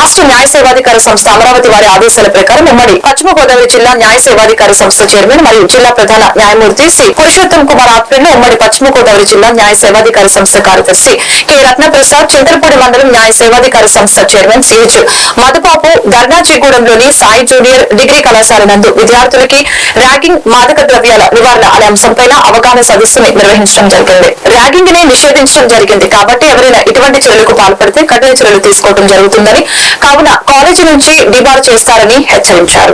రాష్ట్ర న్యాయ సేవాధికార సంస్థ అమరావతి వారి ఆదేశాల ప్రకారం ఉమ్మడి పశ్చిమ గోదావరి జిల్లా న్యాయ సేవాధికార సంస్థ చైర్మన్ మరియు జిల్లా ప్రధాన న్యాయమూర్తి శ్రీ పురుషోత్తం కుమార్ ఆధ్వర్యంలో ఉమ్మడి పశ్చిమ గోదావరి జిల్లా న్యాయ సేవాధికార సంస్థ కార్యదర్శి కె రత్నప్రసాద్ చింతలపూడి మండలం న్యాయ సేవాధికార సంస్థ చైర్మన్ సిహెచ్ మధుబాబు ధర్నాజీగూడెంలోని సాయి జూనియర్ డిగ్రీ కళాశాల నందు విద్యార్థులకి ర్యాగింగ్ మాదక ద్రవ్యాల నివారణ అనే అంశంపై అవగాహన సదస్సుని నిర్వహించడం జరిగింది. ర్యాగింగ్ ని నిషేధించడం జరిగింది కాబట్టి ఎవరైనా ఇటువంటి చర్యలకు పాల్పడితే కఠిన చర్యలు తీసుకోవడం జరుగుతుందని, కావున కాలేజీ నుంచి డిబార్ చేస్తారని హెచ్చరించారు.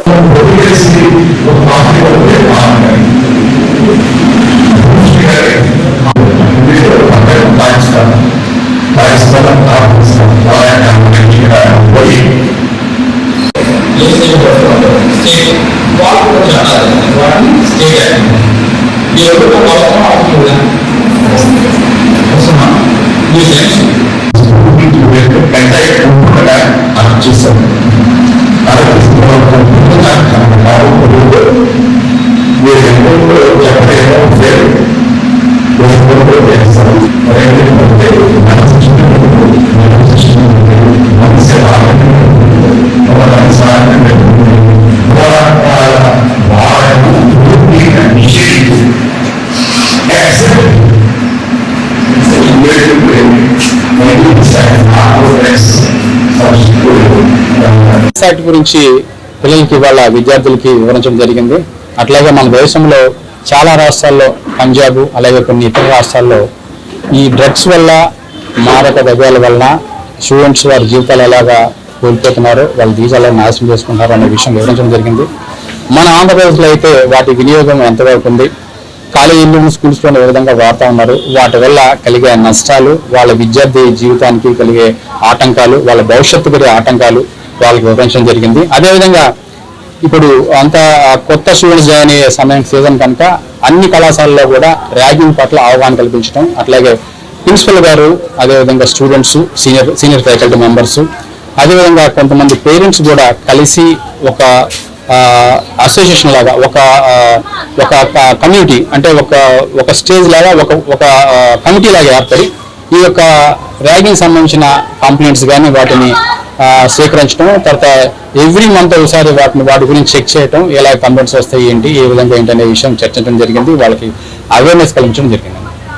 సైట్ గురించి పిల్లలకి వాళ్ళ విద్యార్థులకి వివరించడం జరిగింది. అట్లాగే మన దేశంలో చాలా రాష్ట్రాల్లో, పంజాబ్ అలాగే కొన్ని ఇతర రాష్ట్రాల్లో ఈ డ్రగ్స్ వల్ల, మాదక ద్రవ్యాల వల్ల స్టూడెంట్స్ వారి జీవితాలు ఎలాగా కోల్పోతున్నారు, వాళ్ళ జీవితాలను నాశనం చేసుకుంటారు అనే విషయం వివరించడం జరిగింది. మన ఆంధ్రప్రదేశ్లో అయితే వాటి వినియోగం ఎంతవరకు ఉంది, కాలేజీలు స్కూల్స్లో ఏ విధంగా వాడుతూ ఉన్నారు, వాటి వల్ల కలిగే నష్టాలు, వాళ్ళ విద్యార్థి జీవితానికి కలిగే ఆటంకాలు, వాళ్ళ భవిష్యత్తు కలిగే ఆటంకాలు వాళ్ళకి వివరించడం జరిగింది. అదేవిధంగా ఇప్పుడు అంత కొత్త స్టూడెంట్స్ జాయిన్ అయ్యే సమయం సీజన్ కనుక అన్ని కళాశాలలో కూడా ర్యాగింగ్ పట్ల అవగాహన కల్పించడం, అట్లాగే ప్రిన్సిపల్ గారు, అదేవిధంగా స్టూడెంట్స్, సీనియర్ ఫ్యాకల్టీ మెంబర్స్, అదేవిధంగా కొంతమంది పేరెంట్స్ కూడా కలిసి ఒక అసోసియేషన్ లాగా, ఒక కమ్యూనిటీ అంటే ఒక స్టేజ్ లాగా ఒక కమిటీ లాగా ఏర్పడి ఈ యొక్క ర్యాగింగ్ సంబంధించిన కంప్లైంట్స్ కానీ వాటిని సేకరించడం, తర్వాత ఎవ్రీ మంత్ ఒకసారి వాటి గురించి చెక్ చేయడం, ఎలా కంప్లైంట్స్ వస్తాయి ఏంటి, ఏ విధంగా ఏంటి అనే విషయం చర్చించడం జరిగింది. వాళ్ళకి అవేర్నెస్ కలిగించడం జరిగింది.